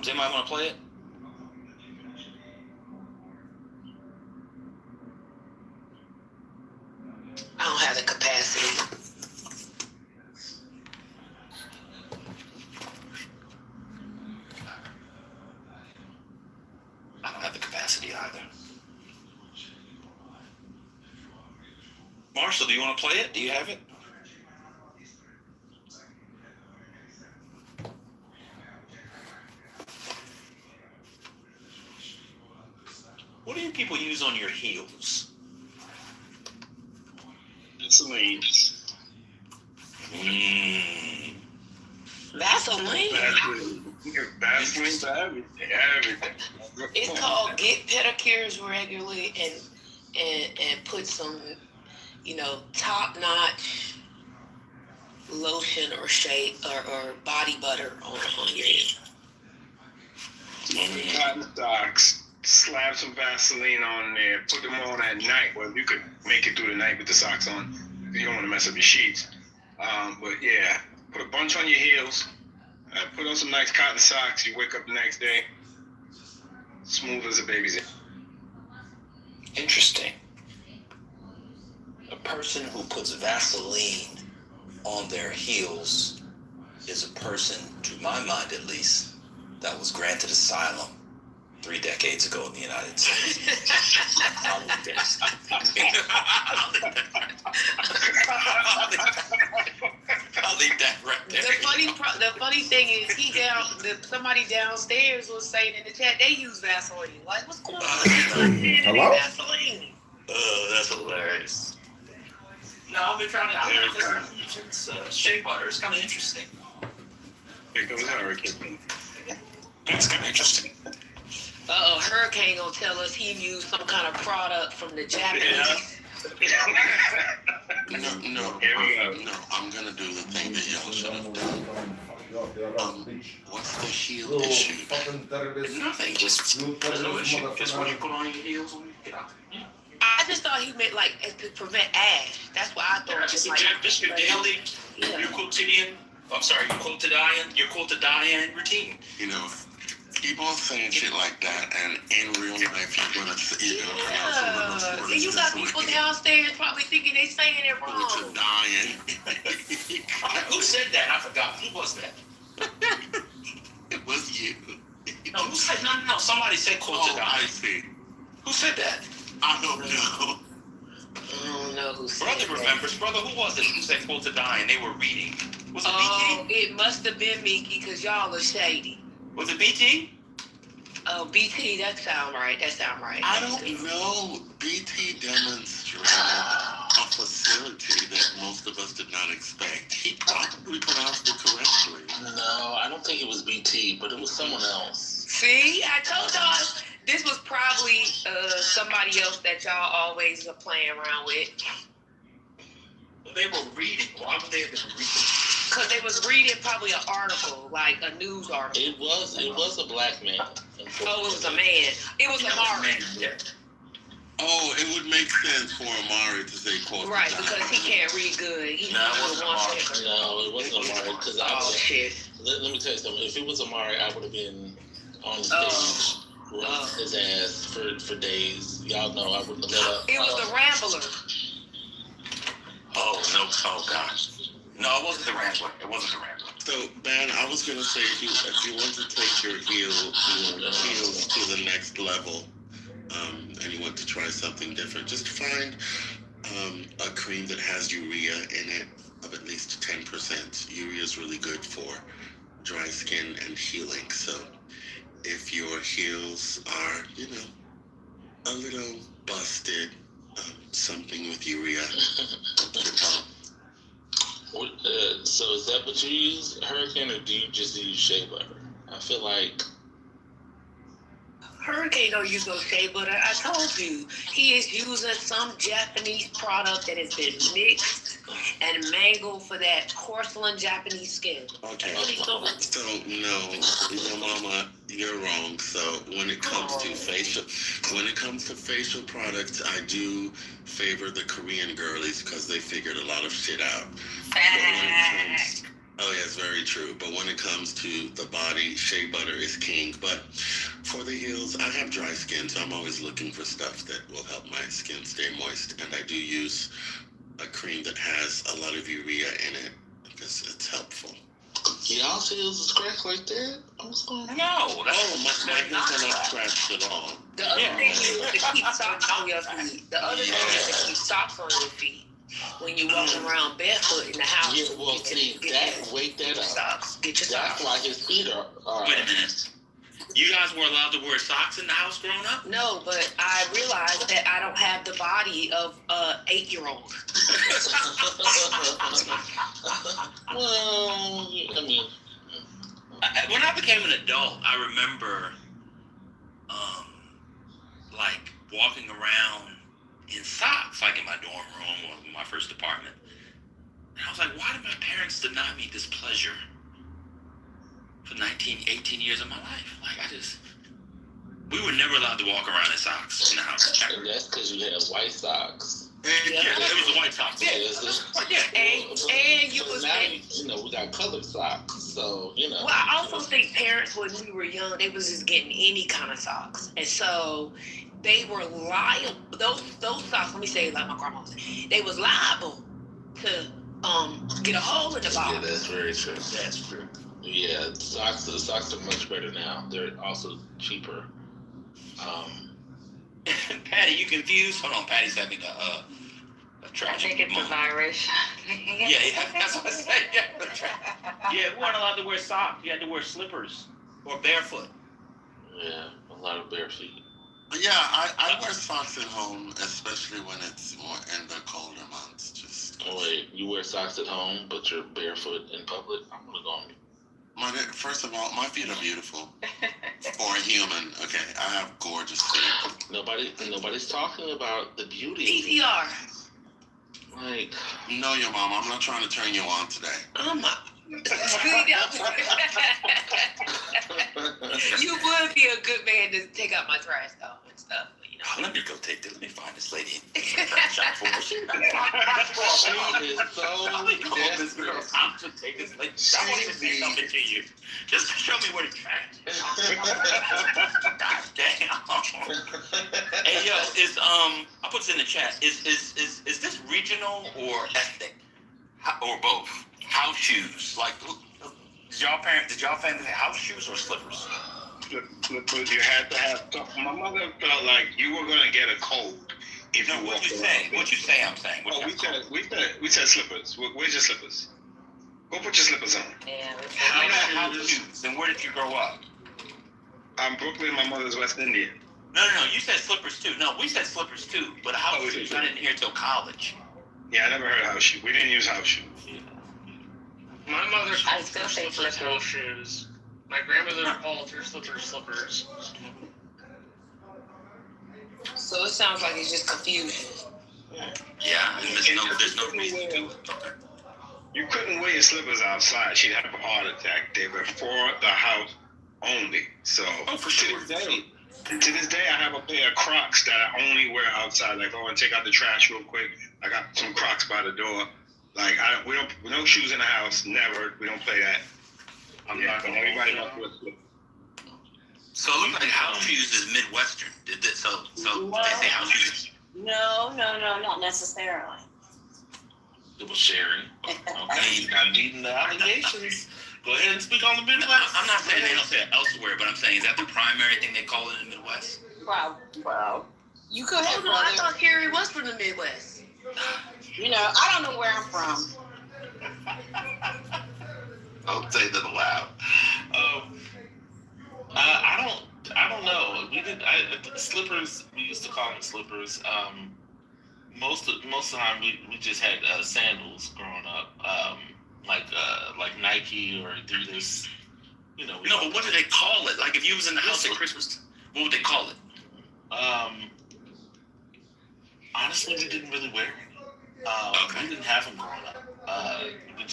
Does anybody want to play it? I don't have the capacity. I don't have the capacity either. Marshall, do you want to play it? Do you have it? What do you people use on your heels? Vaseline. Vaseline? Vaseline for everything. It's called get pedicures regularly and put some, top-notch lotion or shea or body butter on your head. Cotton socks. Slap some Vaseline on there. Put them on at night. Well, you could make it through the night with the socks on. You don't want to mess up your sheets. But yeah, put a bunch on your heels. Put on some nice cotton socks. You wake up the next day, smooth as a baby's ear. Interesting. A person who puts Vaseline on their heels is a person, to my mind at least, that was granted asylum 3 decades ago in the United States. I'll leave that right there. The funny thing is, somebody downstairs was saying in the chat they use Vaseline. Like, what's going on? Hello? Vaseline. Oh, that's hilarious. No, I've been trying to. It's shea butter. It's kind of interesting. Here comes Hurricane. It's kind of interesting. Hurricane gonna tell us he used some kind of product from the Japanese. No, I'm gonna do the thing that y'all should have done. What's the heel issue? Nothing, just there's no issue. Just when you put on your heels when you get out. Yeah. I just thought he meant like to prevent ash. That's what I thought. Yeah, just your daily, your quotidian. I'm sorry, your quotidian routine. You know, keep on saying shit like that, and in real life, you're gonna pronounce some of those words. See, you got people downstairs probably thinking they saying it wrong. Who said that? I forgot. Who was that? It was you. No, who said? No. Somebody said quotidian. I see. Who said that? I don't know. I don't know who said Brother that. remembers. Brother, who was it who said quotidian? They were reading. Was it BT? It must have been Mickey because y'all are shady. Was it BT? Oh, BT, that sound right. I don't know. BT demonstrated a facility that most of us did not expect. He probably pronounced it correctly. No, I don't think it was BT, but it was someone else. See, I told y'all this was probably somebody else that y'all always are playing around with. Well, they were reading. Why would they have been reading? Because they was reading probably an article, like a news article. It was a black man. Oh, it was a man. It was Amari. Oh, it would make sense for Amari to say quote. Right, because he can't read good. No, it wasn't Amari. No, it wasn't Amari. Because shit. Let me tell you something. If it was Amari, I would have been on the stage running his ass for days. Y'all know I would have let up. It was the Rambler. Oh, no. Oh, gosh. No, it wasn't the Rambler. So, Ben, I was going to say, if you want to take your heels to the next level, and you want to try something different, just find a cream that has urea in it of at least 10%. Urea is really good for dry skin and healing. So if your heels are, a little busted, something with urea should help. So is that what you use, Hurricane, or do you just use shea butter? I feel like Hurricane don't use no shea butter. I told you, he is using some Japanese product that has been mixed and mangled for that porcelain Japanese skin. Okay. So no, Mama, you're wrong. So when it comes to facial products, I do favor the Korean girlies because they figured a lot of shit out. Oh, yeah, it's very true. But when it comes to the body, shea butter is king. But for the heels, I have dry skin, so I'm always looking for stuff that will help my skin stay moist. And I do use a cream that has a lot of urea in it because it's helpful. Y'all feels a scratch like that? What's going on? No, Oh, my heels are not scratched at all. The other Yeah. thing is to keep socks on your feet. The other thing is to keep socks on your feet when you're walking around barefoot in the house. Yeah, well, see, wake that up. Socks. Get your That's socks. why his feet are. Wait a minute. You guys were allowed to wear socks in the house growing up? No, but I realized that I don't have the body of a 8-year-old. Well, I mean, When I became an adult, I remember, like walking around in socks, like in my dorm room or my first apartment. And I was like, why did my parents deny me this pleasure for 18 years of my life? Like, we were never allowed to walk around in socks in the house. and that's because you have white socks. Yeah, it was the white socks. Yeah. And you But was. now, we got colored socks, so Well, I also think parents, when we were young, they was just getting any kind of socks, and so they were liable. Those socks. Let me say it like my grandma was. They was liable to get a hole in the Yeah, bottom. that's very true. That's true. Yeah, socks are much better now. They're also cheaper. Patty, you confused? Hold on, Patty's having a I tragic think it's a moment. virus. Yeah, that's what I said. Yeah, we weren't allowed to wear socks. You had to wear slippers or barefoot. Yeah, a lot of bare feet. Yeah, I wear socks at home, especially when it's more in the colder months. Just Oh wait, you wear socks at home, but you're barefoot in public? I'm gonna go on mute. first of all, my feet are beautiful for a human. Okay, I have gorgeous feet. Nobody's talking about the beauty. PPR. Like, No, your mom. I'm not trying to turn you on today. Oh my. You would be a good man to take out my trash though and stuff. Oh, let me go take this. Let me find this lady. Shop for her. she is so I'm gonna call this girl. desperate. I'm to take this lady. I won't even say something to you. Just show me where the trash is. God damn. Hey yo, I'll put this in the chat. Is this regional or ethnic? Or both? House shoes. Like, did y'all family have house shoes or slippers? Slippers, you had to have stuff. My mother felt like you were gonna get a cold if No, you what walked you around. say? What you say? I'm saying. Oh, we said slippers. Where's your slippers? Go put your slippers on. Yeah, House shoes. And where did you grow up? I'm Brooklyn. My mother's West Indian. No. You said slippers too. No, we said slippers too. But house Oh, we shoes, did. I didn't hear till college. Yeah, I never heard of house shoes. We didn't use house shoes. My mother I called still her say slippers slippers. house shoes. My grandmother called her slippers. So it sounds like it's just confusion. Yeah, there's no reason to it. Okay. You couldn't wear your slippers outside. She'd have a heart attack. They were for the house only. So Oh, for sure. to this day, I have a pair of Crocs that I only wear outside. Like, go and take out the trash real quick. I got some Crocs by the door. Like, we don't no shoes in the house. Never. We don't play that. I'm not gonna. Everybody knows what slip. So it looks like house shoes is Midwestern. So did they say house shoes? No, not necessarily. It was sharing. Okay, I'm meeting the allegations. Go ahead and speak on the No, Midwest. I'm not saying they don't say it elsewhere, but I'm saying, is that the primary thing they call it in the Midwest? Well, you could Oh have, no, I brother. thought Carrie was from the Midwest. I don't know where I'm from. Don't say that aloud. I don't know. Slippers. We used to call them slippers. Most of the time we just had sandals growing up. Like Nike or Adidas. No, but what do they call it? Like if you was in the house at Christmas, what would they call it? Honestly, we didn't really wear it. Okay. We didn't have them growing up. We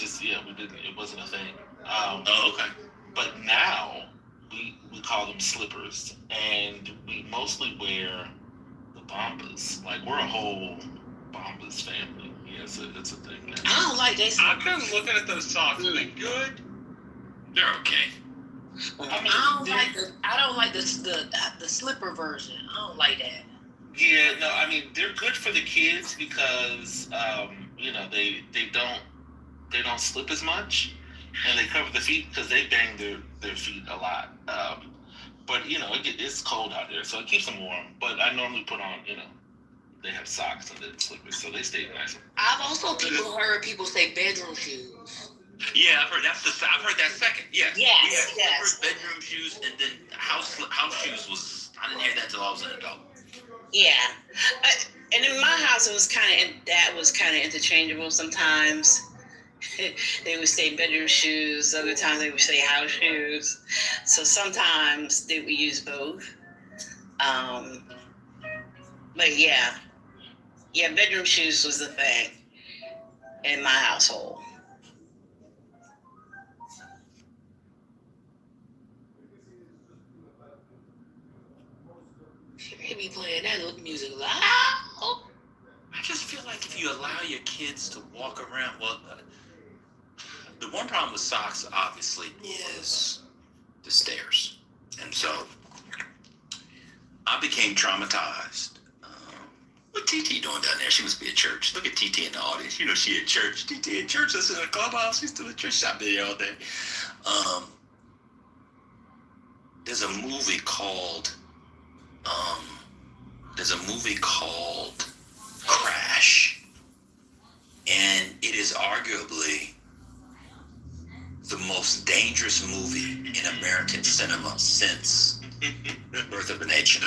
didn't. It wasn't a thing. Oh, okay. But now we call them slippers, and we mostly wear the Bombas. Like, we're a whole Bombas family. Yeah, it's a thing. Man. I don't like they I've slippers. been looking at those socks. Are they good? They're okay. I don't like the slipper version. I don't like that. Yeah, no, I mean they're good for the kids because they don't slip as much, and they cover the feet because they bang their feet a lot. But it's cold out there, so it keeps them warm. But I normally put on they have socks and then slippers, so they stay nice. I've also heard people say bedroom shoes. Yeah, I've heard I've heard that second. Yes. Yes, We had yes. slippers, bedroom shoes, and then house shoes was. I didn't hear that until I was an adult. Yeah. And in my house, it was kind of interchangeable. Sometimes they would say bedroom shoes. Other times they would say house shoes. So sometimes they would use both. But yeah, bedroom shoes was the thing in my household. They be playing that music loud. I just feel like if you allow your kids to walk around, the one problem with socks, obviously, is the stairs. And so I became traumatized. What TT doing down there? She must be at church. Look at TT in the audience. She at church. TT at church. That's in a clubhouse. She's still at church. I've been there all day. There's a movie called Crash, and it is arguably the most dangerous movie in American cinema since Birth of a Nation.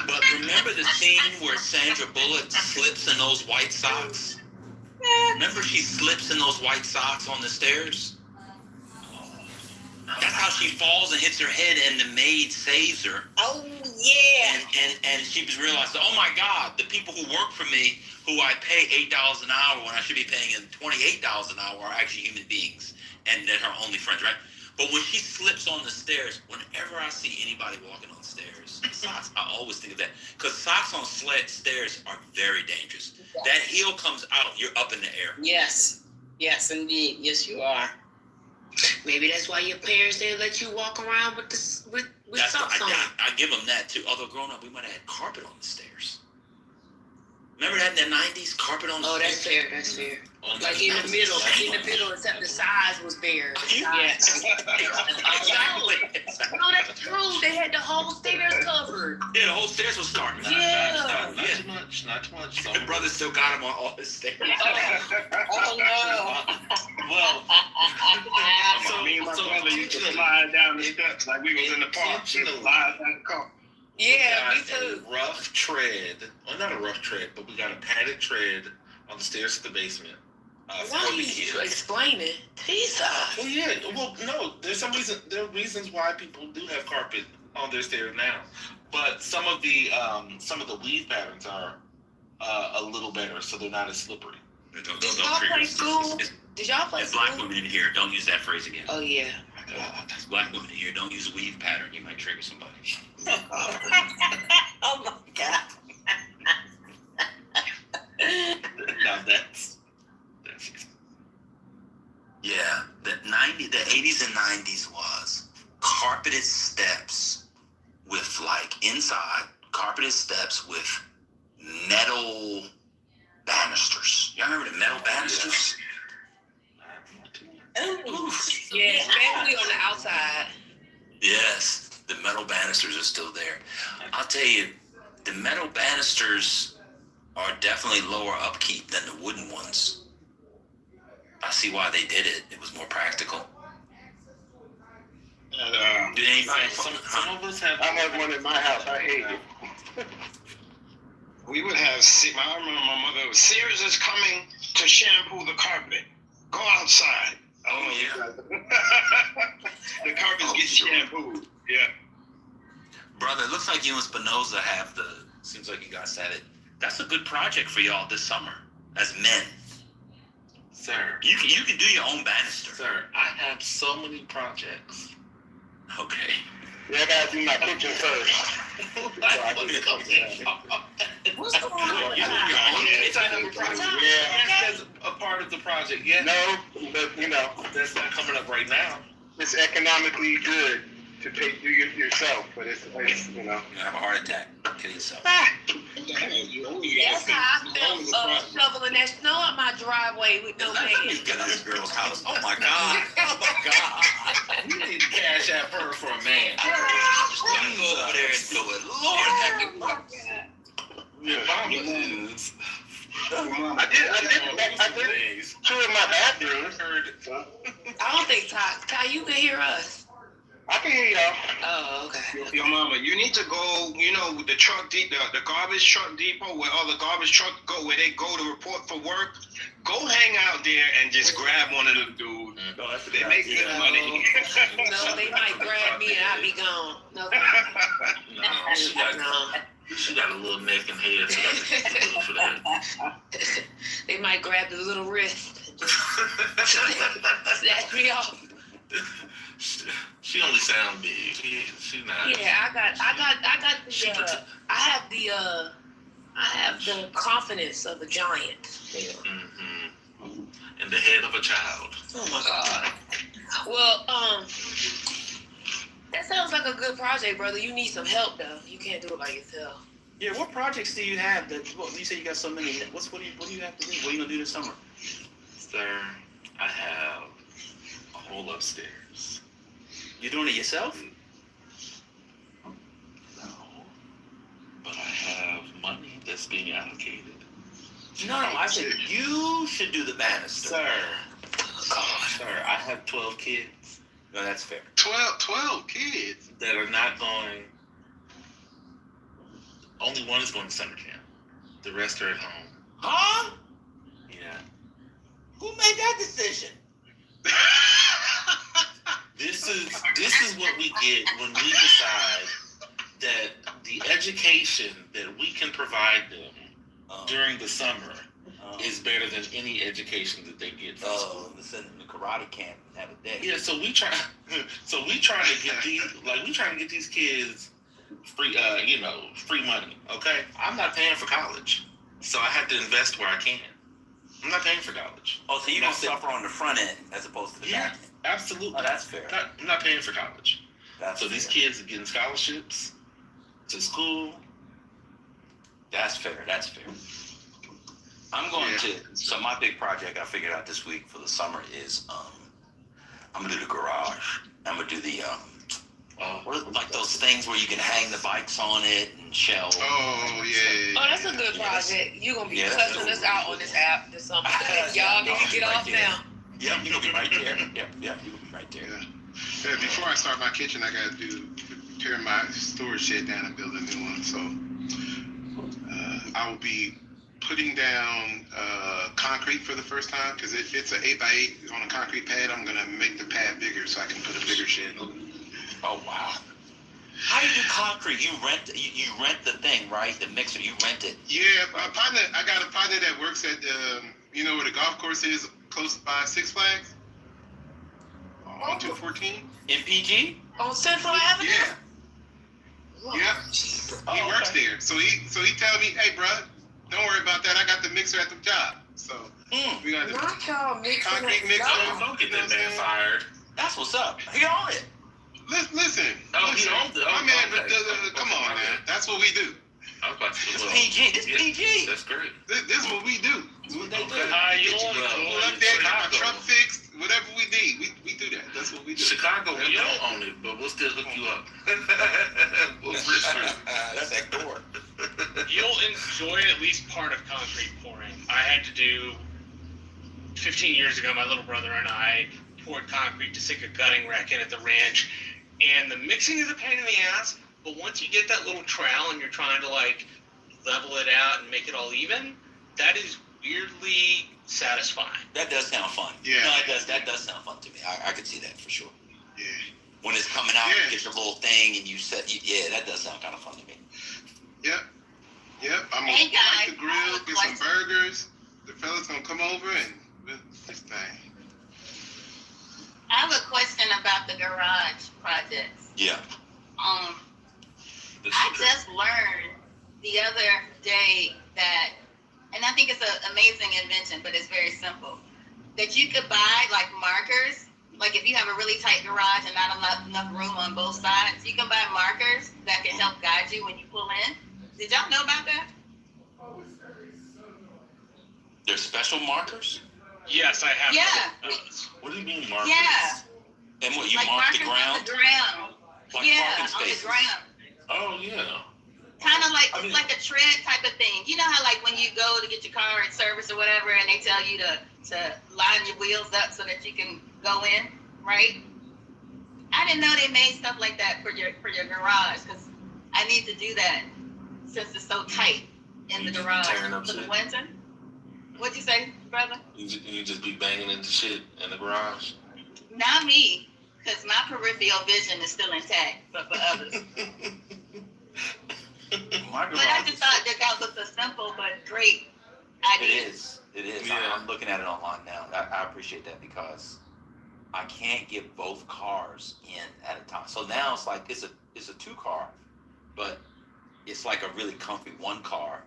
But remember the scene where Sandra Bullock slips in those white socks? Remember she slips in those white socks on the stairs? That's how she falls and hits her head, and the maid saves her. Oh yeah. And she was realized, oh my God, the people who work for me, who I pay $8 an hour when I should be paying them $28 an hour, are actually human beings, and they're her only friends, right? But when she slips on the stairs, whenever I see anybody walking on stairs, socks, I always think of that, because socks on stairs are very dangerous. Yeah. That heel comes out, you're up in the air. Yes indeed. Yes you are. Maybe that's why your parents didn't let you walk around with socks on. I give them that too. Although growing up, we might have had carpet on the stairs. Remember that in the 90s, carpet on the stairs? That's fair. Like in the middle, except the sides was bare. Yes. Exactly. No, that's true. They had the whole stairs covered. Yeah, the whole stairs was carpet. Yeah. Not too much. The brother still got him on all his stairs. Oh no. Well, Me and my brother used to slide down the steps like we was in the park. Just slide down the car. Yeah, me we got too. a rough tread. Well, not a rough tread, but we got a padded tread on the stairs to the basement. Why for the you kids. explain it? Jesus. Well, yeah. Well, no. There are reasons why people do have carpet on their stairs now, but some of the weave patterns are a little better, so they're not as slippery. Did y'all play school? Did y'all play There's school? black women in here. Don't use that phrase again. Oh yeah. There's black women in here. Don't use a weave pattern. You might trigger somebody. Oh my God. Now that's Yeah, the 80s and 90s was carpeted steps with carpeted steps with metal banisters. Y'all remember the metal banisters? Oof. Yeah, especially on the outside. Yes, the metal banisters are still there. I'll tell you, the metal banisters are definitely lower upkeep than the wooden ones. I see why they did it. It was more practical. And, Did anybody? some of us have. I had one in my house. I hate it. We would have. I remember my mother. Sears is coming to shampoo the carpet. Go outside. Oh yeah. The carpet's getting shampooed. Yeah. Brother, it looks like you and Spinoza have seems like you guys said it. That's a good project for y'all this summer as men. Sir, You can do your own banister. sir, I have so many projects. Okay. Yeah, I gotta do my kitchen first. What's going on? You're It's on a project. part of the project yet. No, but That's not coming up right now. it's economically good to do yourself, but it's You're gonna have a heart attack. Kill yourself. That's how I felt shoveling that snow up my driveway with no Let me pants. get out of this girl's house. Oh my God. Oh my God. You need to cash out her for a man. Go over there and do it. Lord. Your mama is. I did 2 in my bathrooms. I don't think Ty, you can hear us. I can hear y'all. Oh, okay. Your mama, you need to go, with the truck the garbage truck depot where all the garbage trucks go, where they go to report for work. Go hang out there and just grab one of them dudes. They make good money. No, they might grab me and I'll be gone. No, She got a little neck and head, so that's good for that. They might grab the little wrist and just snatch me off. She only sound big. She not. Yeah, I have the confidence of a giant. Mm-hmm. And the head of a child. Oh my God. Well, that sounds like a good project, brother. You need some help though. You can't do it by yourself. Yeah, what projects do you have that? You say you got so many. What do you have to do? What are you gonna do this summer? Sir, I have a whole upstairs. You doing it yourself? No, but I have money that's being allocated. No, I said you should do the banister. Sir, I have 12 kids. No, that's fair. 12 kids. That are not going. Only one is going to summer camp. The rest are at home. Huh? Yeah. Who made that decision? This is what we get when we decide that the education that we can provide them during the summer is better than any education that they get from school. Send them to karate camp and have a day. Yeah, so we trying to get these kids free free money. Okay, I'm not paying for college, so I have to invest where I can. I'm not paying for college. Oh, so you're gonna suffer on the front end as opposed to the back end. Absolutely. Oh, that's fair. I'm not paying for college. That's these fair. kids are getting scholarships to school. That's fair. I'm going to. So my big project I figured out this week for the summer is I'm gonna do the garage. I'm gonna do the those things where you can hang the bikes on it and shelves. Oh, yeah. Oh, that's a good project. You're going to be cussing us out on this app this summer. Y'all need to get off now. Yep, you're going to be right there. Yep, you're going to be right there. Yeah, before I start my kitchen, I got to tear my storage shed down and build a new one. So I will be putting down concrete for the first time because it's an 8x8 on a concrete pad. I'm going to make the pad bigger so I can put a bigger shed on it. Oh, wow. How do you do concrete? You rent the thing, right? The mixer, you rent it. Yeah, I got a partner that works at where the golf course is close by Six Flags on 214 In PG? On Central Avenue? Yeah. Whoa. Yeah. He works there. So he tell me, hey, bro, don't worry about that. I got the mixer at the job. So we got the Not y'all mixing concrete it. mixer. Don't get that man fired. That's what's up. He on it. Listen. He owned it. My man, come on, man. That's what we do. I was about to It's say, PG. It's PG. That's great. This is what we do. That's what they do. You don't Pull up there, get my truck fixed, whatever we need. We do that. That's what we do. Chicago, we don't own it, but we'll still hook you up. That's that door. You'll enjoy at least part of concrete pouring. I had to do 15 years ago. My little brother and I poured concrete to sink a gutting rack in at the ranch, and the mixing is a pain in the ass. But once you get that little trowel and you're trying to level it out and make it all even, that is weirdly satisfying. That does sound fun. Yeah. No, that does sound fun to me. I could see that for sure. Yeah. When it's coming out, Yeah. you get your little thing and that does sound kind of fun to me. Yep. I'm gonna light the grill, get some burgers. The fellas gonna come over and this thing. I have a question about the garage projects. Yeah. I just learned the other day that and I think it's an amazing invention, but it's very simple. That you could buy like markers. Like if you have a really tight garage and not enough room on both sides, you can buy markers that can help guide you when you pull in. Did y'all know about that? There's special markers? Yes, I have. Yeah. What do you mean markers? Yeah. And what, you Like mark the markers ground? on the ground. Like Yeah, parking on the spaces? ground. Oh yeah. Kind of like I mean- it's like a tread type of thing. You know how like when you go to get your car at service or whatever, and they tell you to line your wheels up so that you can go in, right? I didn't know they made stuff like that for your garage because I need to do that since it's so tight in You the just garage tearing up for the shit? winter. What'd you say, brother? You just be banging into shit in the garage. Not me, because my peripheral vision is still intact, but for others. My But I garage just is- thought that was a simple but great idea. It is. Yeah. I'm looking at it online now. I appreciate that because I can't get both cars in at a time. So now it's like it's a 2-car, but it's like a really comfy 1-car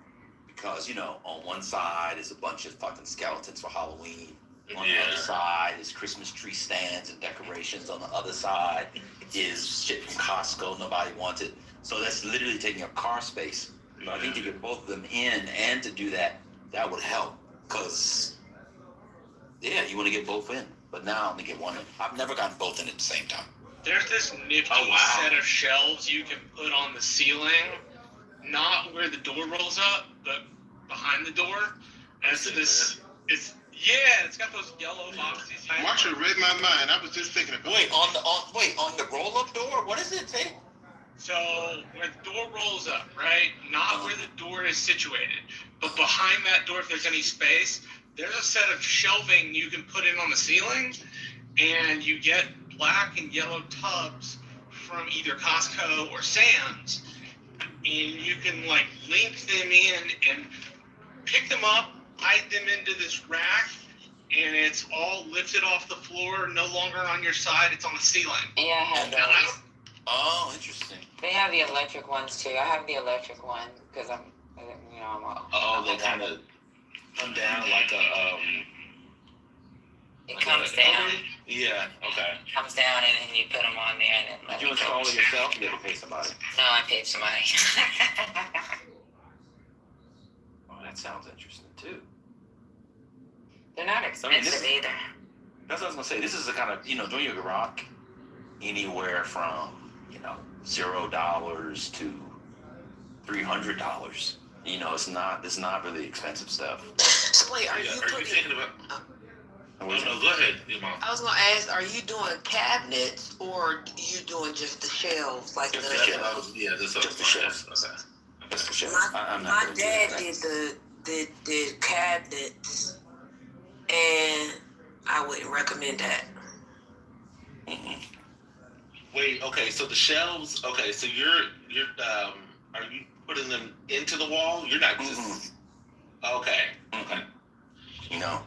because on one side is a bunch of fucking skeletons for Halloween. On the other side is Christmas tree stands and decorations. On the other side is shit from Costco nobody wanted. So that's literally taking up car space. But I think to get both of them in and to do that would help. Because, you want to get both in. But now I only get one in. I've never gotten both in at the same time. There's this nifty set of shelves you can put on the ceiling, not where the door rolls up, but behind the door. And it's got those yellow boxes. Marshall read my mind. I was just thinking about On the roll-up door? What does it say? So where the door rolls up, right? Not where the door is situated, but behind that door, if there's any space, there's a set of shelving you can put in on the ceiling, and you get black and yellow tubs from either Costco or Sam's, and you can like link them in and pick them up, hide them into this rack, and it's all lifted off the floor, no longer on your side, it's on the ceiling. Yeah, I have Now, I those. don't Oh, interesting. They have the electric ones too. I have the electric one because I'm They kind of come down like a It comes down. Yeah. Okay. Comes down and you put them on there and then let Did you it go. install it yourself? You had to pay somebody. No, I paid somebody. Oh, that sounds interesting too. They're not expensive either. That's what I was gonna say. This is the kind of doing your garage anywhere from $0 to $300. It's not really expensive stuff. So wait, are you Are you putting? thinking about? And No, what's go ahead, your mom. I was gonna ask, are you doing cabinets or you doing just the shelves, like Just the? the shelves. That's Just the shelves. Okay. That's for sure. I'm not My gonna do dad that. did cabinets, and I wouldn't recommend that. Mhm. Wait. Okay. So the shelves. Okay. So you're are you putting them into the wall? You're not just. Okay. Okay. No.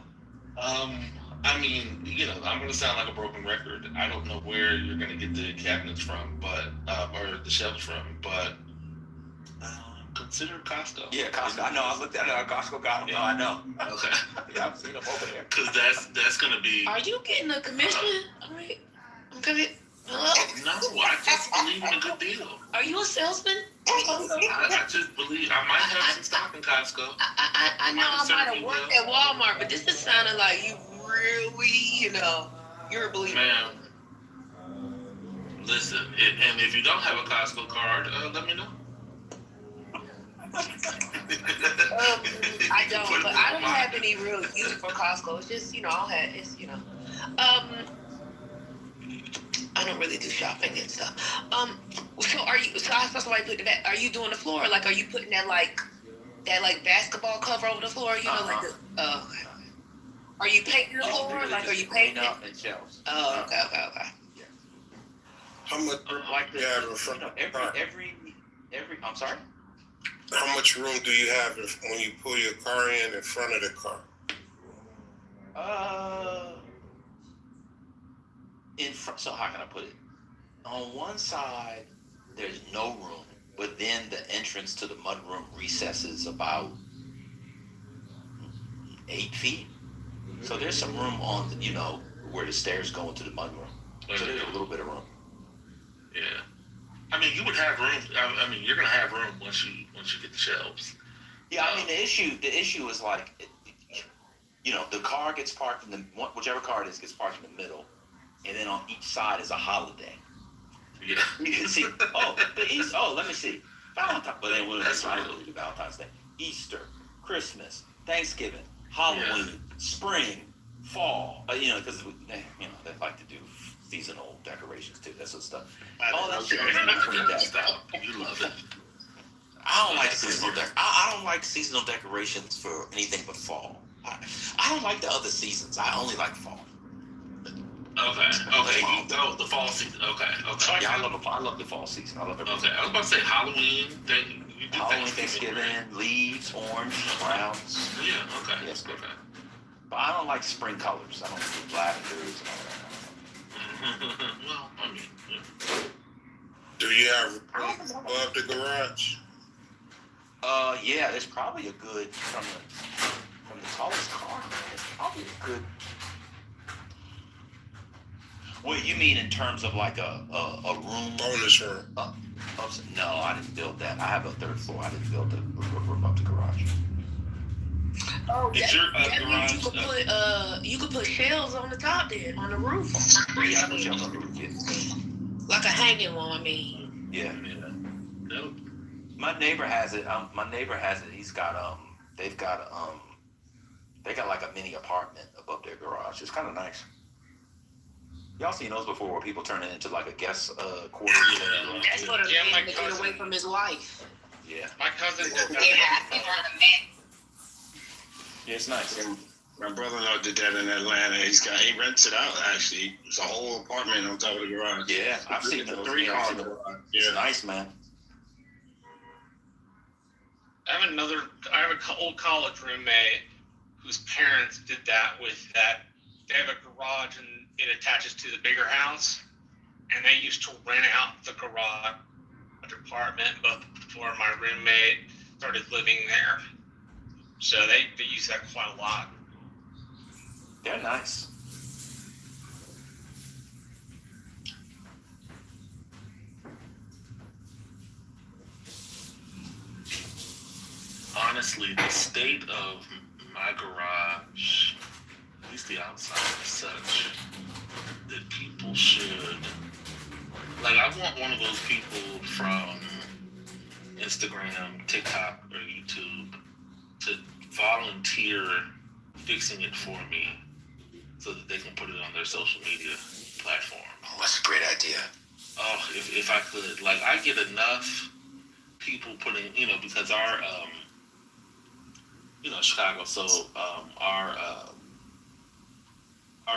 I mean, I'm gonna sound like a broken record. I don't know where you're gonna get the cabinets from, but or the shelves from, but consider Costco. Yeah, Costco. I know. I looked at it. Costco got them. No, I know. Okay. Yeah, I've seen them over there. Because that's gonna be. Are you getting a commission? All right, I'm gonna. No, I just believe in a good deal. Are you a salesman? I just believe I might have some stock in Costco. I know I might have worked at Walmart, but this is sounding like you really, you're a believer. Man, listen, and if you don't have a Costco card, let me know. I don't, but I don't have any real use for Costco. It's just, I don't really do shopping and stuff. So I saw somebody put the back. Are you doing the floor? Like, are you putting that basketball cover over the floor? Okay. Are you painting the floor? Really Like, are just you painting it? up and shelves. Oh, okay. How much Like do you have in front of the car? every. I'm sorry. How much room do you have when you pull your car in front of the car? In front. So how can I put it? On one side, there's no room, but then the entrance to the mudroom recesses about 8 feet. So there's some room on, where the stairs go into the mudroom. So there's a little bit of room. Yeah. I mean, you would have room. I mean, you're gonna have room once you get the shelves. Yeah, I mean, the issue is like, the car gets parked in whichever car it is gets parked in the middle, and then on each side is a holiday. Yeah. You can see, let me see. Valentine's, but then that's not really the Valentine's Day. Easter, Christmas, Thanksgiving, Halloween, spring, fall. Because they like to do seasonal decorations too. That sort of stuff. That shit. You love it. I don't like seasonal I don't like seasonal decorations for anything but fall. I don't like the other seasons. I only like fall. Okay. The fall season. Okay. Yeah, I love the fall season. I love it. Okay, I was about to say Halloween. Halloween, Thanksgiving, right? Leaves, orange, browns. Yeah. Okay. Yes, good. Okay. But I don't like spring colors. I don't like lavenders and all that. Well, I mean, yeah. Do you have above the garage? Yeah, there's probably a good from the tallest car. It's probably a good. What you mean in terms of like a room? Bonus room. No, I didn't build that. I have a third floor. I didn't build a room up the garage. Oh, that means you could put shelves on the top there, on the roof. Yeah, I put shelves on the roof. Yeah. Like a hanging one, I mean. Yeah. Nope. My neighbor has it. He's got they got like a mini apartment above their garage. It's kind of nice. Y'all seen those before, where people turn it into like a guest quarters? Yeah. That's what a man to get away from his wife. Yeah. My cousin did that. Yeah, it's nice. My brother-in-law did that in Atlanta. He rents it out, actually. It's a whole apartment on top of the garage. Yeah, I've seen those. 3 cars. It's nice, man. I have an old college roommate whose parents did that with that. They have a garage and it attaches to the bigger house, and they used to rent out the garage apartment, but before my roommate started living there. So they use that quite a lot. They're nice. Honestly, the state of my garage, at least the outside, is such that people should, like, I want one of those people from Instagram, TikTok, or YouTube to volunteer fixing it for me so that they can put it on their social media platform. Oh, that's a great idea. Oh, if I could, like, I get enough people putting, because our, Chicago, so our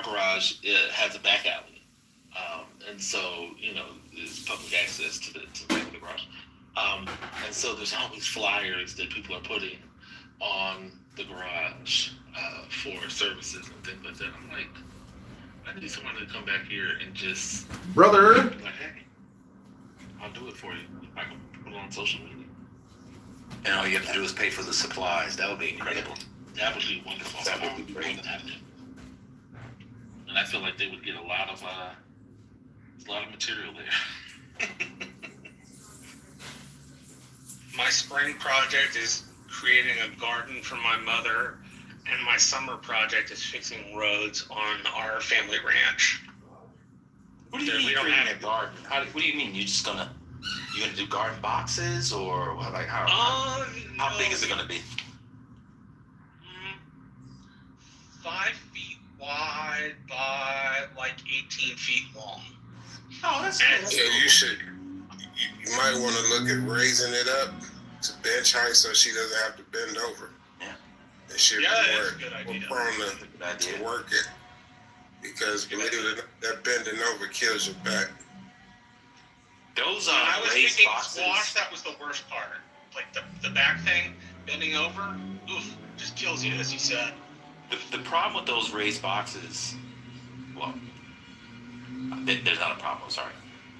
garage has a back alley, and so it's public access to the regular garage, and so there's always flyers that people are putting on the garage for services and things like that. I'm like, I need someone to come back here and just brother, like, hey, I'll do it for you. I can put it on social media. And all you have to do is pay for the supplies. That would be incredible. That would be wonderful. That would be great. And I feel like they would get a lot of material there. My spring project is creating a garden for my mother, and my summer project is fixing roads on our family ranch. What do you mean creating a garden? What do you mean? You're gonna do garden boxes, or like how big is it gonna be? 5 feet wide by like 18 feet long. Oh, that's Yeah, you might want to look at raising it up to bench height so she doesn't have to bend over. Yeah. And she'll be that's a good idea. more prone to work it. Because believe it or not, that bending over kills your back. Those When I was raised thinking boxes. squash, that was the worst part. Like the back thing, bending over, just kills you, as you said. The problem with those raised boxes, well, there's not a problem. I'm sorry,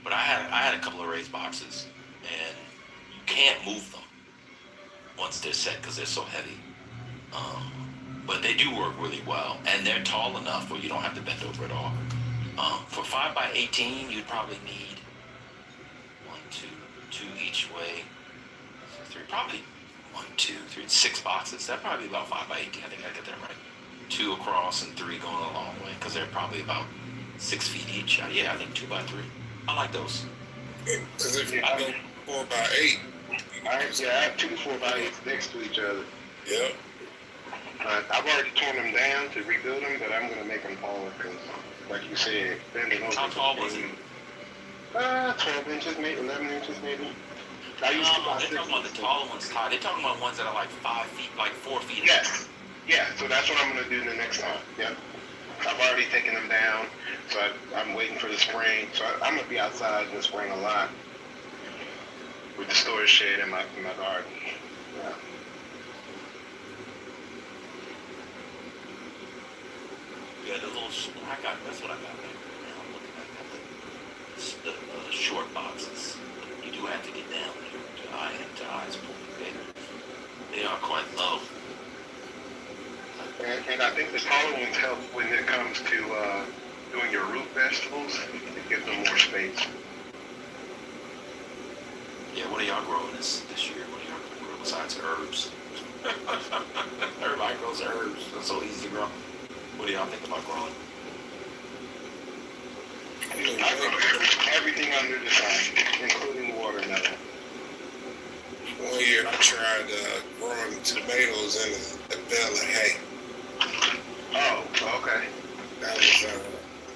but I had a couple of raised boxes, and you can't move them once they're set because they're so heavy. but they do work really well, and they're tall enough where you don't have to bend over at all. For 5x18, you'd probably need 1, 2, 2 each way. So 3, probably 1, 2, 3, 6 boxes. That's probably about 5x18. I think I get that right. 2 across and 3 going a long way, because they're probably about 6 feet each. Yeah, I think 2x3. I like those. Because if you go 4x8, I have 2 4x8s next to each other. Yep. I've already torn them down to rebuild them, but I'm gonna make them taller because, like you said, bending over. How tall was it? 12 inches, maybe 11 inches, maybe. I used to buy they're talking about the taller ones, Todd. They're talking about ones that are like 5 feet, like 4 feet. Yes. Yeah, so that's what I'm gonna do the next time. Yep. I've already taken them down, so I'm waiting for the spring. So I'm gonna be outside in the spring a lot with the storage shed in my garden. Yeah. Yeah, the little, that's what I got there. I'm looking at the short boxes. You do have to get down there to eyes point. They are quite low. And I think the taller ones help when it comes to doing your root vegetables. It gives them more space. Yeah, what are y'all growing this year? What are y'all growing besides herbs? Everybody grows herbs. That's so easy to grow. What do y'all think about growing? I grow everything under the sun, including watermelon. One year I tried growing tomatoes in a bale of hay. Oh, okay. That was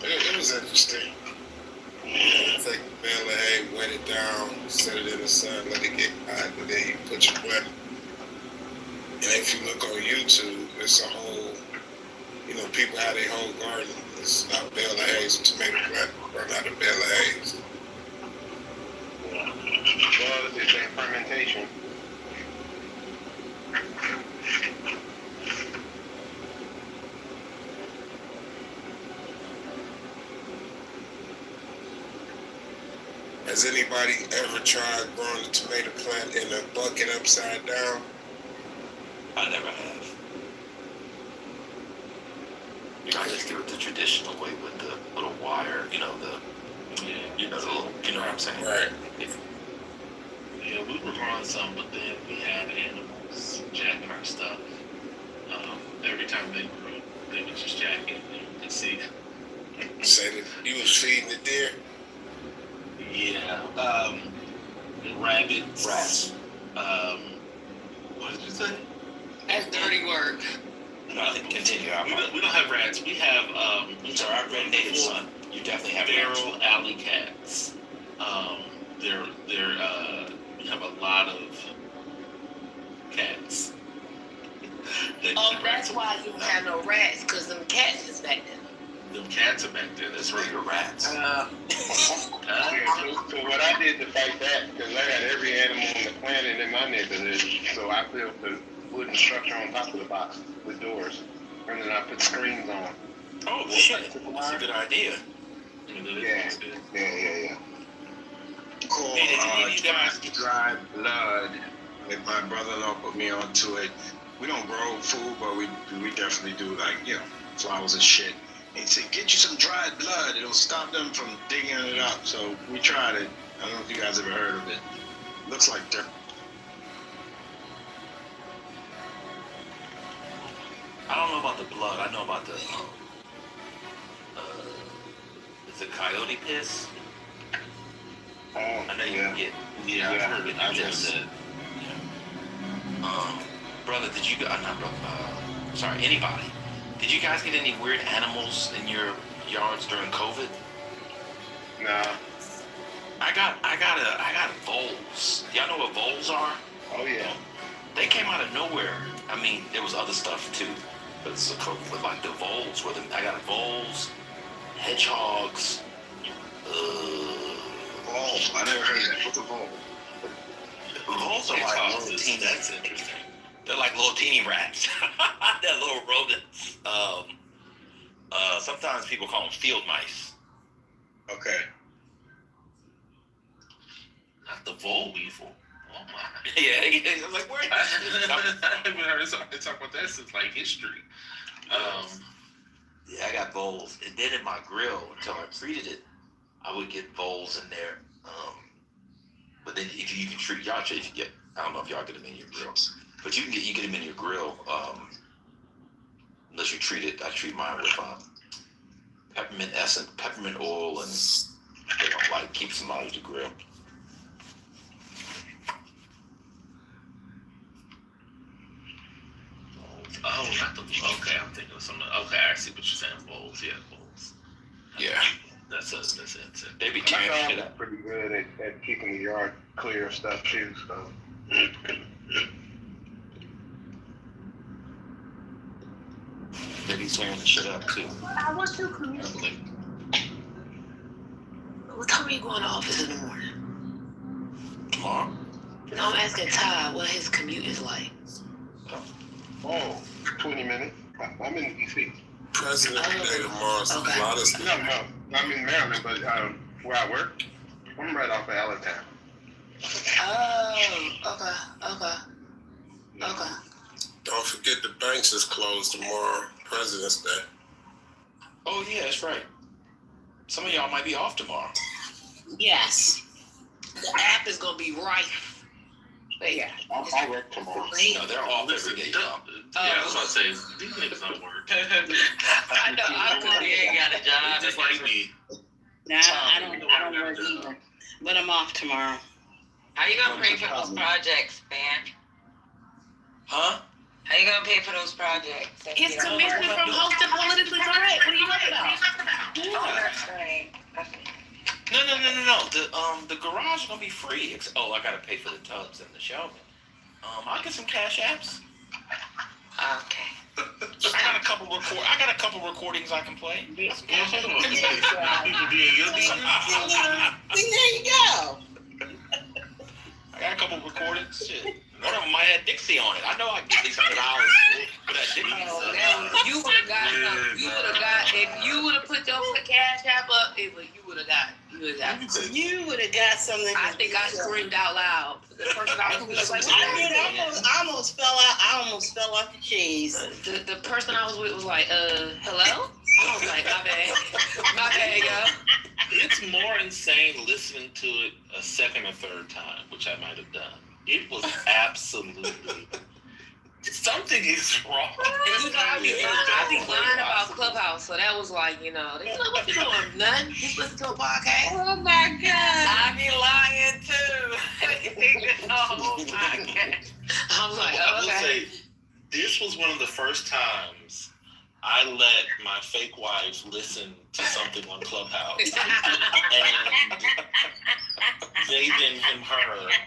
it was interesting. You take a bale of hay, wet it down, set it in the sun, let it get hot, and then you put your plant. And if you look on YouTube, it's a whole, people have their whole garden. It's not a bale of hay, it's a tomato plant run out of bale of hay. Well, it's a fermentation. Has anybody ever tried growing a tomato plant in a bucket upside down? I never have. I just do it the traditional way with the little wire, the little, you know what I'm saying? Right. Yeah, we were growing some, but then we had animals jacking our stuff. Every time they grew, they would just jack it. You could see. Say that you was feeding the deer? Yeah. Rabbits. Rats. What did you say? That's dirty work. No, continue. We don't have rats. We have So our red native son. You definitely have rats. feral alley cats. They're we have a lot of cats. Oh, that's why you don't have no rats, because them cats is back there. Them cats are back there. That's right. Your rats. So what I did to fight that, because I got every animal on the planet in my neighborhood, so I built the wooden structure on top of the box with doors, and then I put screens on. Oh, shit. That's a good idea. Yeah. Cool. You guys Dried blood. Like my brother-in-law put me onto it. We don't grow food, but we definitely do flowers and shit. And he said, get you some dried blood. It'll stop them from digging it up. So we tried it. I don't know if you guys ever heard of it. Looks like dirt. I don't know about the blood. I know about the is it coyote piss? I know you can get. Yeah, I've heard it. I've just said. Brother, did you? Not brother. Sorry, anybody. Did you guys get any weird animals in your yards during COVID? Nah. I got voles. Y'all know what voles are? Oh yeah. They came out of nowhere. I mean, there was other stuff too, but it's but like the voles. I got voles, hedgehogs. Voles. I never heard of that. What's a vole? Voles are like little teeny. That's interesting. They're like little teeny rats. They're little rodents. Sometimes people call them field mice. Okay. Not the vole weevil. Oh my. Yeah, I was like, where? I haven't heard it talk about that since like history. voles, and then in my grill, until I treated it, I would get voles in there. But then if you can treat y'all, if you get, I don't know if y'all get them in your grill, but you get them in your grill. Unless you treat it, I treat mine with peppermint essence, peppermint oil, and they don't like keeps them out of the grill. Oh, not the. Okay, I'm thinking of something. Okay, I see what you're saying. Bowls, yeah, bowls. Yeah. That's it. They be My tearing dog shit is up. pretty good at keeping the yard clear of stuff too. So They be tearing the shit up too. What's your commute? What time are you going to office in the morning? Tomorrow? No, I'm asking Ty what his commute is like. 20 minutes. I'm in DC. President Day tomorrow, so a lot of No, I'm in Maryland, but where I work, I'm right off of Allentown. Oh, okay. Don't forget the banks is closed tomorrow, President's Day. Oh yeah, that's right. Some of y'all might be off tomorrow. Yes. The app is gonna be rife. But yeah, I'll work tomorrow. No, they're off every day. Yeah, I was about to say these niggas don't work. I know. You ain't got a job. Just like me. No, I don't work either. But I'm off tomorrow. How you gonna pay for those projects, man? Huh? How you gonna pay for those projects? His commission from hosting Politically Correct. What are you talking about? Oh, that's right. No. The garage is gonna be free. Oh, I gotta pay for the tubs and the shelving. I'll get some cash apps. Okay. I got a couple recordings I can play. People doing your business. See, there you go. I got a couple recordings. Shit. One of them might have Dixie on it. I know I can get $600 for that Dixie. You would have got something. You would have got, if you would have put your cash app up, you would have got. You would have got something. I think I screamed out loud. The person I was with was like, I almost fell off the cheese. the person I was with was like, hello? I was like, my bad, y'all. It's more insane listening to it a second or third time, which I might have done. It was absolutely something is wrong. You know, I be lying about Clubhouse, so that was like, they like, what you doing? Nothing. Just listen to a podcast. Oh my God. I be lying too. Oh my God. I was like, I will okay. say, this was one of the first times I let my fake wife listen to something on Clubhouse. And they, them, him, her laughed.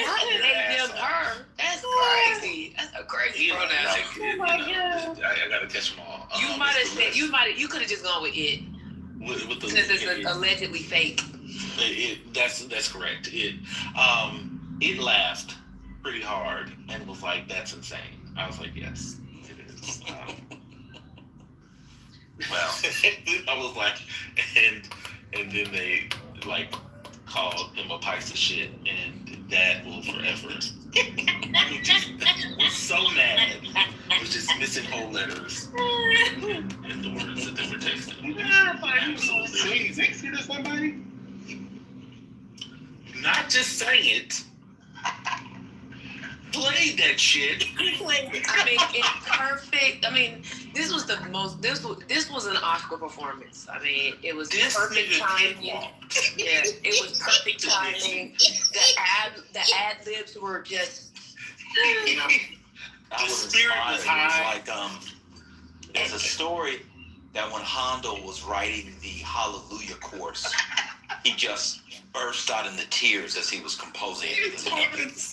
Not they, them, her. That's crazy. That's a crazy pronoun. I gotta catch them all. You might have said, you could have just gone with it. With the, Since it's allegedly fake. That's correct. It laughed pretty hard and was like, "That's insane." I was like, "Yes, it is." Well, I was like, and then they like called him a piece of shit, and that will forever. Was so mad. Was just missing whole letters in the words that they were texting. Absolutely. Dixie to somebody? Not just saying it. Played that shit. I mean, it's perfect. I mean, this was an Oscar performance. I mean, it was perfect timing. Yeah, it was perfect timing. The ad libs were just, I was inspired. It was like, there's a story that when Hondo was writing the Hallelujah course, he just burst out into tears as he was composing it.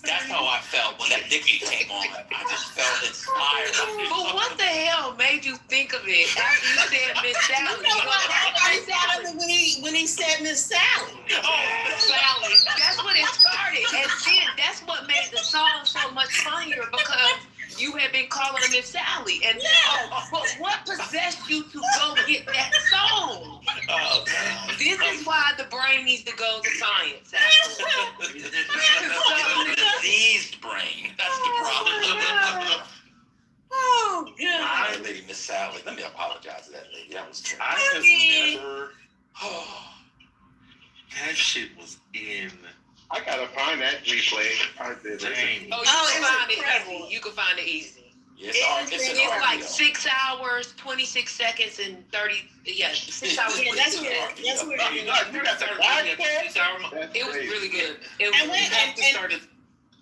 That's how I felt when that Dixie came on. I just felt inspired. But what the hell made you think of it after you said Miss Sally? When he said Miss Sally. Oh, Miss Sally. That's when it started. And then that's what made the song so much funnier because you had been calling her Miss Sally. And but what possessed you to go get that song? Oh, God. This is why the brain needs to go to science. Diseased brain. That's the problem. Oh God. That lady, Miss Sally. Let me apologize to that lady. That was terrible. I have never. That shit was in. I gotta find that replay. I did. Dang. Oh, you Oh, can it's find incredible. it easy. You can find it easy. Yes, It's like 6 hours, 26 seconds, and 30. Yeah, 6 hours. Yeah, that's 26 where seconds. that's where You got the podcast. It was really good. It And was when- really good. Started.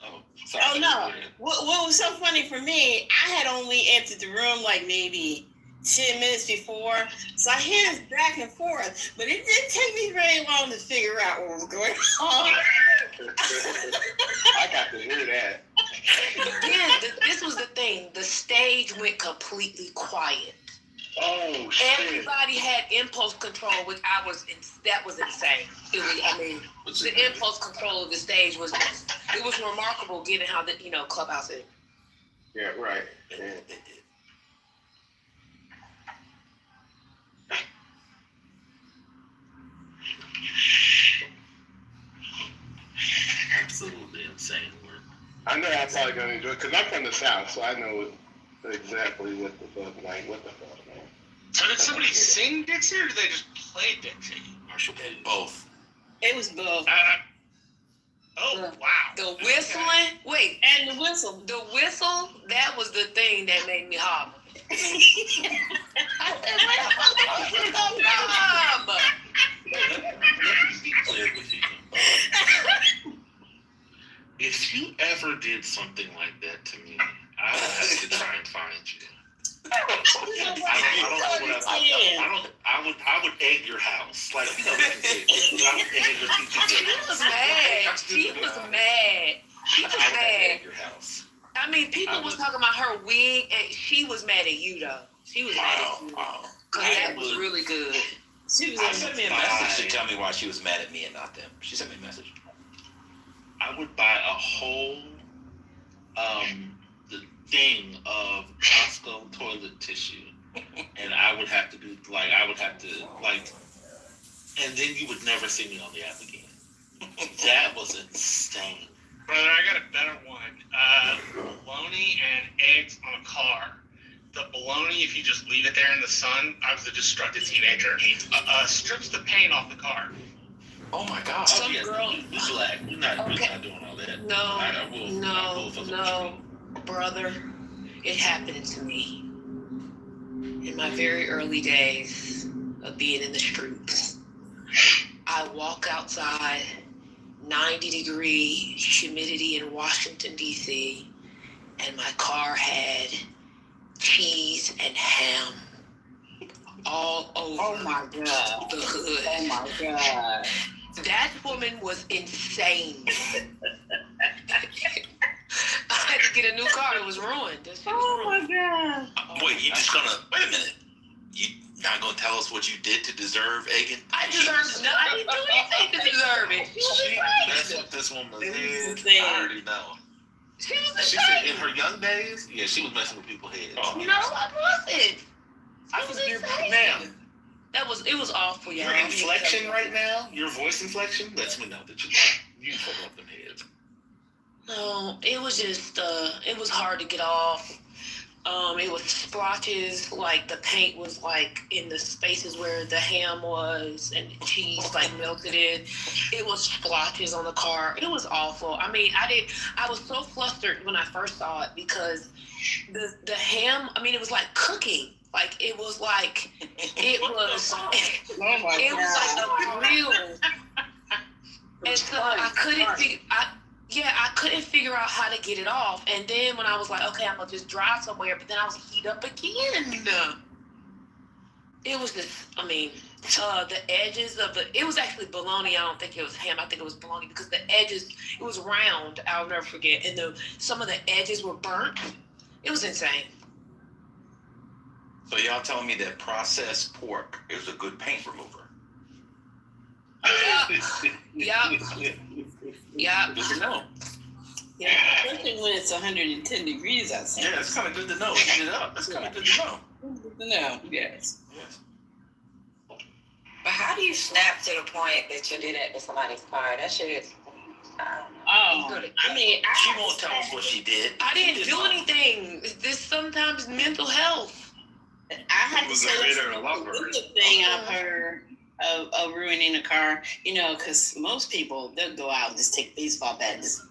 Oh, sorry. Oh no! What was so funny for me? I had only entered the room like maybe 10 minutes before, so I hear this back and forth, but it didn't take me very long to figure out what was going on. I got to hear that. Again, this was the thing. The stage went completely quiet. Oh shit! Everybody had impulse control, which that was insane. It was, I mean, the impulse control of the stage was it was remarkable, given how the Clubhouse is. Yeah, right. Yeah. Absolutely insane work. I know I'm probably gonna enjoy it because I'm from the South, so I know exactly what the fuck, man. So did somebody sing Dixie or did they just play Dixie? Marshall And both. It was both. Oh, wow. The whistling, wait, And the whistle. the whistle, that was the thing that made me holler. I said, where the fuck did this shit come from? Clear with you. If you ever did something like that to me, I would have to try and find you. I would egg your house. Like, you know, I would egg your She was mad. She was mad. Your house. I mean, people was talking about her wig, and she was mad at you, though. She was mad at you. Wow. Because that was really good. She was She sent me a message to tell me why she was mad at me and not them. She sent me a message. I would buy a whole the thing of Costco toilet tissue, and I would have to and then you would never see me on the app again. That was insane. Brother, I got a better one. Bologna and eggs on a car. The bologna, if you just leave it there in the sun, I was a destructive teenager, strips the paint off the car. Oh my God. Some yeah, girl- we black. We're not doing all that. No, brother. It happened to me in my very early days of being in the streets. I walk outside, 90-degree humidity in Washington, D.C., and my car had cheese and ham all over the hood. Oh my God. That woman was insane. I had to get a new car. It was ruined. This shit was ruined. God. Wait, you just gonna wait a minute? You not gonna tell us what you did to deserve egging? I deserved no. I didn't do anything to deserve it. She was That's insane. what this woman's It was head. insane. I already know. She was She said in insane. her young days, yeah, she was messing with people's heads. Oh. No, I wasn't. I was insane. It was awful, y'all. Your inflection right now, your voice inflection, lets me know that you fucking up them heads. No, it was just it was hard to get off. It was splotches, like the paint was like in the spaces where the ham was and the cheese like melted in. It was splotches on the car. It was awful. I mean, I was so flustered when I first saw it because the ham, I mean, it was like cooking. Like it was like it was it was like a grill. And so I couldn't figure out how to get it off. And then when I was like, okay, I'm gonna just drive somewhere, but then I was heat up again. It was just, I mean, the edges of it was actually bologna. I don't think it was ham. I think it was bologna because the edges, it was round. I'll never forget. And some of the edges were burnt. It was insane. So y'all telling me that processed pork is a good paint remover? Yeah. Good to know. Yeah, especially when it's 110 degrees outside. Yeah, it's kind of good to know. Heat it up. That's kind of good to know. Good to know, yes. Yes. But how do you snap to the point that you did that to somebody's car? That shit is Oh, I mean, She won't tell us what she did. I didn't do anything. This sometimes mental health. I have to was say a that's bitter the lover. biggest thing I've heard of ruining a car. You know, because most people, they'll go out and just take baseball bat and just,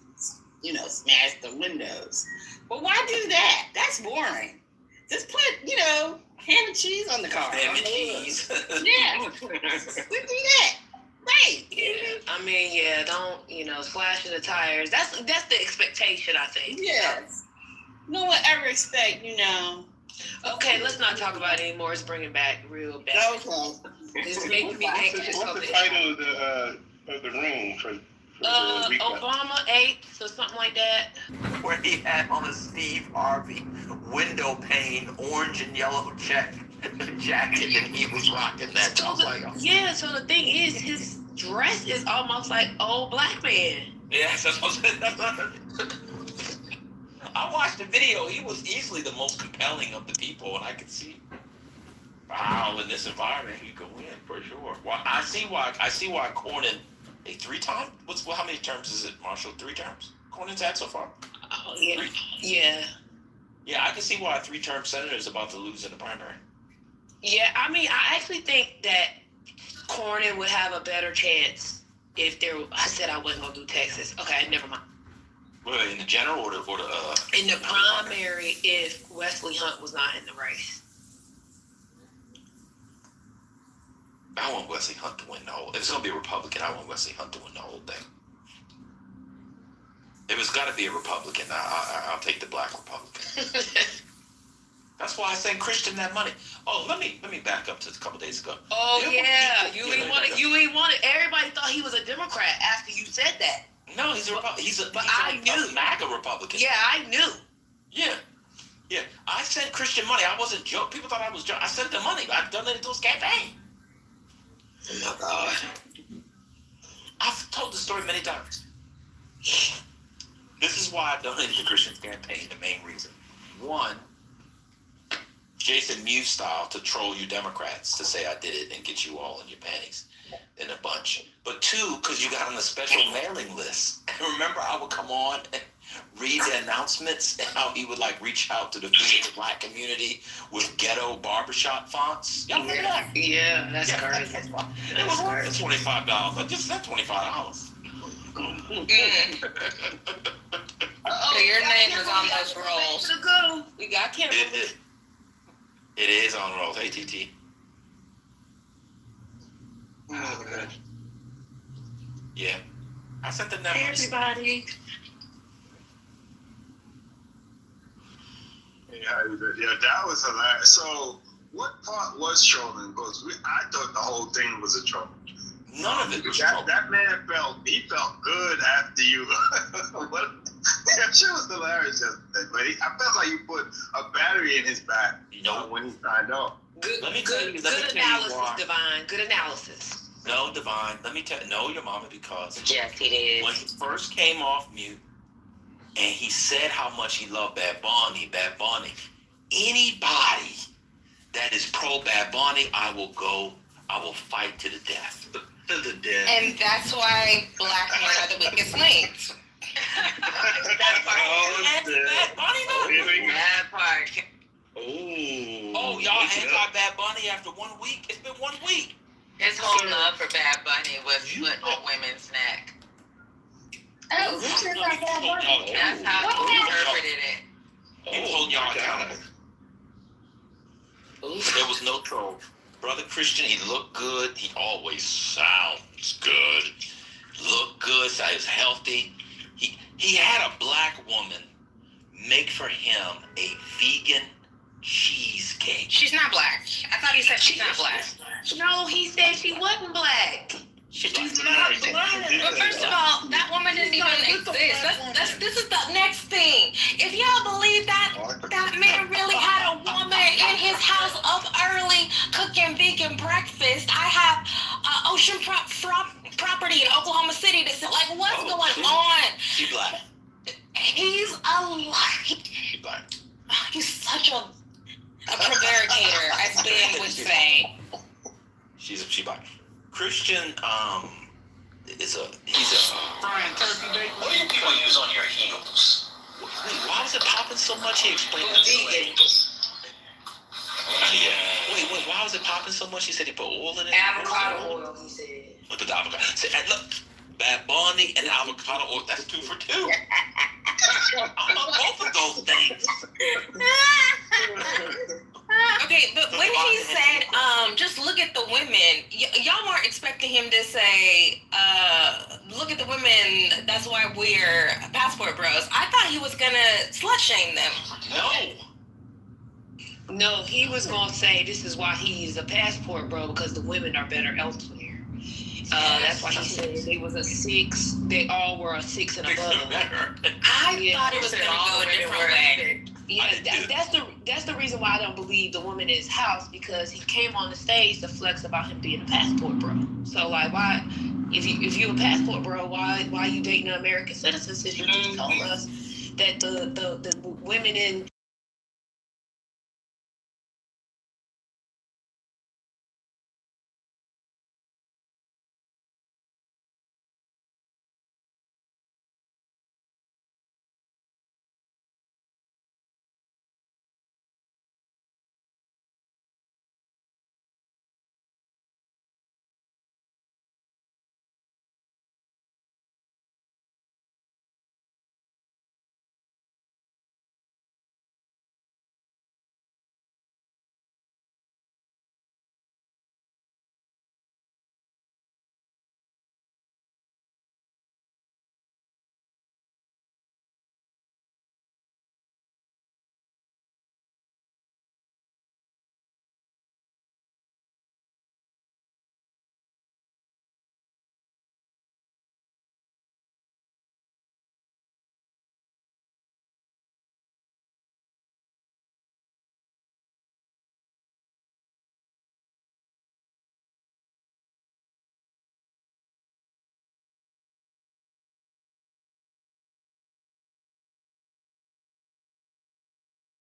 smash the windows. But why do that? That's boring. Just put, ham and cheese on the car. Ham and cheese. Yeah. We do that. Right. Yeah. I mean, don't, slashing the tires. That's the expectation, I think. Yes. No one ever expect, Okay, let's not talk about it anymore. It's bringing back real bad. Okay. It's making me anxious. What's the title of the room for the weekend? Obama 8th or something like that. Where he had on a Steve Harvey window pane, orange and yellow check jacket, and he was rocking that. So the thing is, his dress is almost like old black man. Yeah, that's what I'm saying. I watched the video. He was easily the most compelling of the people, and I could see how in this environment he could win for sure. Well, I see why Cornyn a 3-time. How many terms is it, Marshall? 3 terms Cornyn's had so far. Oh yeah, 3? yeah. Yeah, I can see why a 3-term senator is about to lose in the primary. Yeah, I mean, I actually think that Cornyn would have a better chance if there. I said I wasn't gonna do Texas. Okay, never mind. Well, in the general or the in the primary, if Wesley Hunt was not in the race. I want Wesley Hunt to win the whole. If it's gonna be a Republican, I want Wesley Hunt to win the whole thing. If it's got to be a Republican, I'll take the black Republican. That's why I sent Christian that money. Oh, let me back up to a couple days ago. Oh yeah, you ain't want it. Everybody thought he was a Democrat after you said that. No, he's a Republican. He's a MAGA Republican. Yeah, I knew. Yeah. I sent Christian money. I wasn't joking. People thought I was joking. I sent the money. I've done it into his campaign. Oh my God. I've told the story many times. This is why I've donated to Christian's campaign. The main reason. 1, Jason Mewes style, to troll you Democrats, to say I did it and get you all in your panties in a bunch. But 2, because you got on a special mailing list. And remember, I would come on and read the announcements and how he would reach out to the black community with ghetto barbershop fonts. Y'all remember that? Yeah, that's crazy. It was worth the $25. I just said $25. So your name is on those rolls. We got Kimberly. It is on rolls. ATT. Yeah. I sent the numbers. Hey, everybody. Yeah, that was hilarious. So, what part was trolling? Because I thought the whole thing was a troll. None of it was trolling. That man felt good after you. That shit was hilarious yesterday, but I felt like you put a battery in his back when he signed off. Good analysis, Divine. Good analysis. No, Divine. Let me tell you. No, your mama, because yes, he did. When he first came off mute, and he said how much he loved Bad Bunny. Anybody that is pro Bad Bunny, I will fight to the death. To the death. And that's why black men are the weakest links. That part. Oh, y'all anti-Bad Bunny after 1 week? It's been 1 week. His whole love for Bad Bunny was put on women's neck. Oh, this is not Bad Bunny. That's how he interpreted it. He was holding y'all accountable. There was no troll. Brother Christian, he looked good. He always sounds good. Looked good. So he was healthy. He had a black woman make for him a vegan cheesecake. She's not black. I thought he said she's not black. No, he said she wasn't black. She's not black. But first of all, that woman didn't even exist. This is the next thing. If y'all believe that man really had a woman in his house up early cooking vegan breakfast, I have ocean property in Oklahoma City that said, what's going on? She black. He's a liar. She black. He's such a prevaricator, as Ben would say. She black. Christian, he's a Frying turkey bacon. What do you people use on your heels? wait, why was it popping so much? He explained that. Vegan. Wait, why was it popping so much? He said he put oil in it. Avocado oil, he said. Look at the avocado. See, and look, Bad Bunny and avocado oil. That's 2 for 2. I love both of those things. Okay, but when he said, just look at the women, y'all weren't expecting him to say, look at the women, that's why we're passport bros. I thought he was gonna slut shame them. No, he was gonna say this is why he's a passport bro, because the women are better elsewhere. That's why he said they was a 6. They all were a 6 and above. I thought it was gonna go a different way. Yeah, that's the reason why I don't believe the woman in his house, because he came on the stage to flex about him being a passport bro. So like, why, if you a passport bro, why you dating an American citizen, since you just told us that the women in